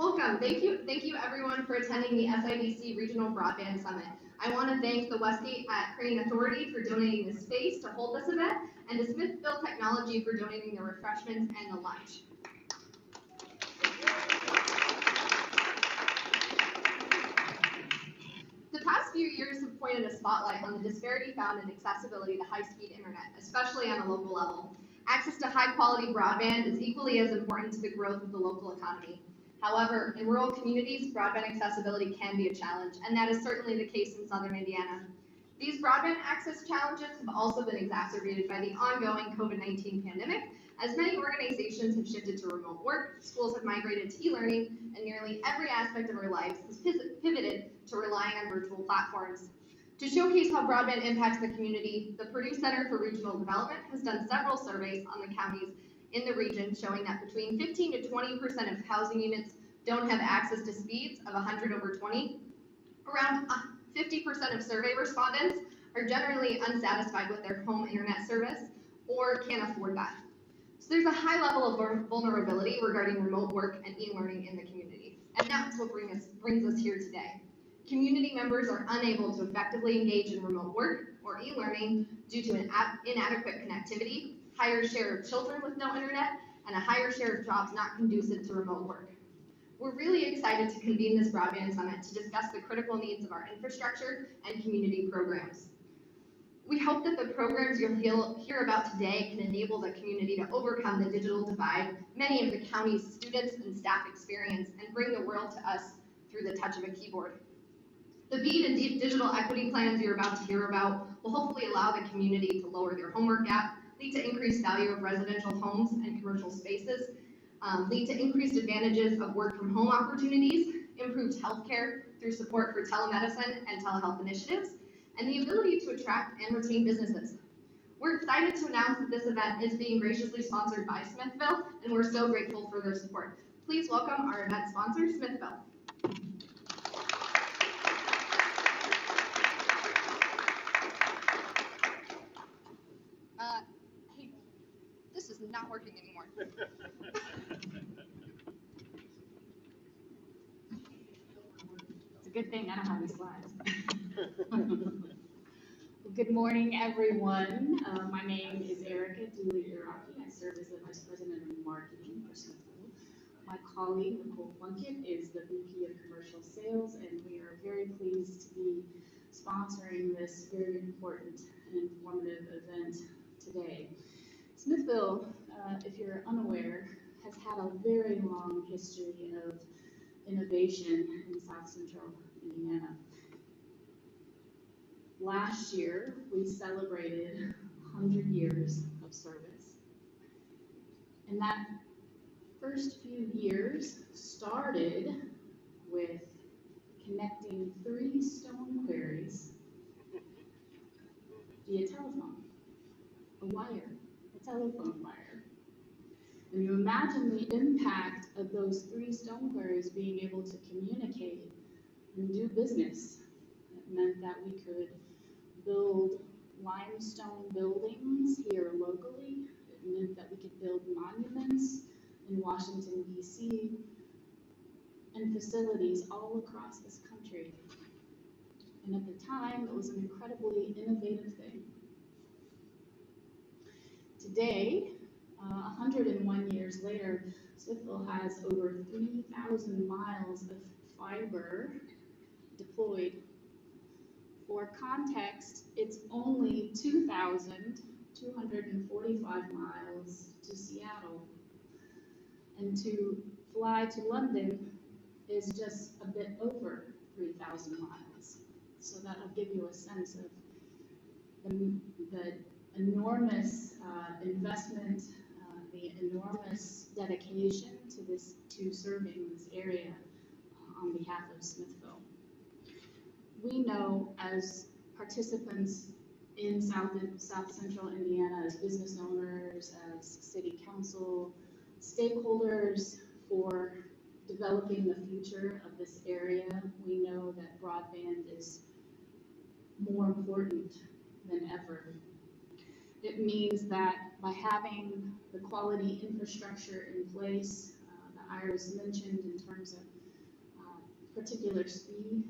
Welcome. Thank you everyone for attending the SIDC Regional Broadband Summit. I want to thank the Westgate at Crane Authority for donating the space to hold this event, and to Smithville Technology for donating the refreshments and the lunch. The past few years have pointed a spotlight on the disparity found in accessibility to high-speed internet, especially on a local level. Access to high-quality broadband is equally as important to the growth of the local economy. However, in rural communities, broadband accessibility can be a challenge, and that is certainly the case in southern Indiana. These broadband access challenges have also been exacerbated by the ongoing COVID-19 pandemic, as many organizations have shifted to remote work, schools have migrated to e-learning, and nearly every aspect of our lives has pivoted to relying on virtual platforms. To showcase how broadband impacts the community, the Purdue Center for Regional Development has done several surveys on the counties in the region showing that between 15 to 20% of housing units don't have access to speeds of 100 over 20. Around 50% of survey respondents are generally unsatisfied with their home internet service or can't afford that. So there's a high level of vulnerability regarding remote work and e-learning in the community, and that's what brings us here today. Community members are unable to effectively engage in remote work or e-learning due to an inadequate connectivity, higher share of children with no internet, and a higher share of jobs not conducive to remote work. We're really excited to convene this Broadband Summit to discuss the critical needs of our infrastructure and community programs. We hope that the programs you'll hear about today can enable the community to overcome the digital divide many of the county's students and staff experience and bring the world to us through the touch of a keyboard. The BEAD and digital equity plans you're about to hear about will hopefully allow the community to lower their homework gap, lead to increased value of residential homes and commercial spaces, lead to increased advantages of work from home opportunities, improved healthcare through support for telemedicine and telehealth initiatives, and the ability to attract and retain businesses. We're excited to announce that this event is being graciously sponsored by Smithville, and we're so grateful for their support. Please welcome our event sponsor, Smithville. Hey, this is not working anymore. It's a good thing I don't have any slides. Well, good morning, everyone. My name is Erica Dooley-Iraqi. I serve as the Vice President of Marketing for Smithville. My colleague, Nicole Plunkett, is the VP of Commercial Sales, and we are very pleased to be sponsoring this very important and informative event today. Smithville, if you're unaware, has had a very long history of innovation in South Central Indiana. Last year, we celebrated 100 years of service. And that first few years started with connecting 3 stone quarries via telephone, a wire, a telephone wire. And you imagine the impact of those 3 stone quarries being able to communicate and do business. It meant that we could build limestone buildings here locally. It meant that we could build monuments in Washington, D.C., and facilities all across this country. And at the time, it was an incredibly innovative thing. Today, 101 years later, Smithville has over 3,000 miles of fiber deployed. For context, it's only 2,245 miles to Seattle. And to fly to London is just a bit over 3,000 miles. So that'll give you a sense of the enormous investment, the enormous dedication to serving this area on behalf of Smithville. We know as participants in South Central Indiana, as business owners, as city council, stakeholders for developing the future of this area, we know that broadband is more important than ever. It means that by having the quality infrastructure in place that Iris mentioned in terms of particular speed.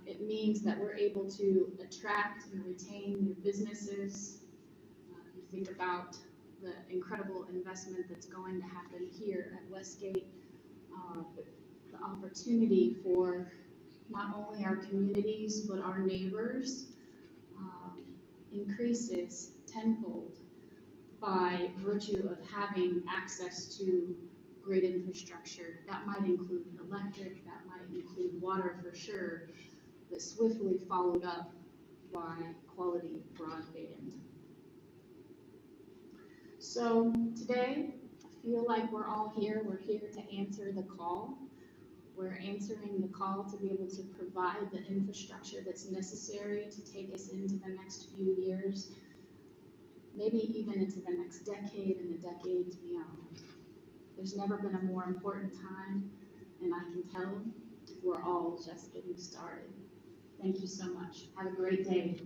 It means that we're able to attract and retain new businesses. You think about the incredible investment that's going to happen here at Westgate, the opportunity for not only our communities, but our neighbors, increases tenfold by virtue of having access to great infrastructure. That might include electric, that might include water for sure, but swiftly followed up by quality broadband. So today, I feel like we're all here. We're here to answer the call. We're answering the call to be able to provide the infrastructure that's necessary to take us into the next few years, maybe even into the next decade and the decades beyond. There's never been a more important time, and I can tell we're all just getting started. Thank you so much. Have a great day.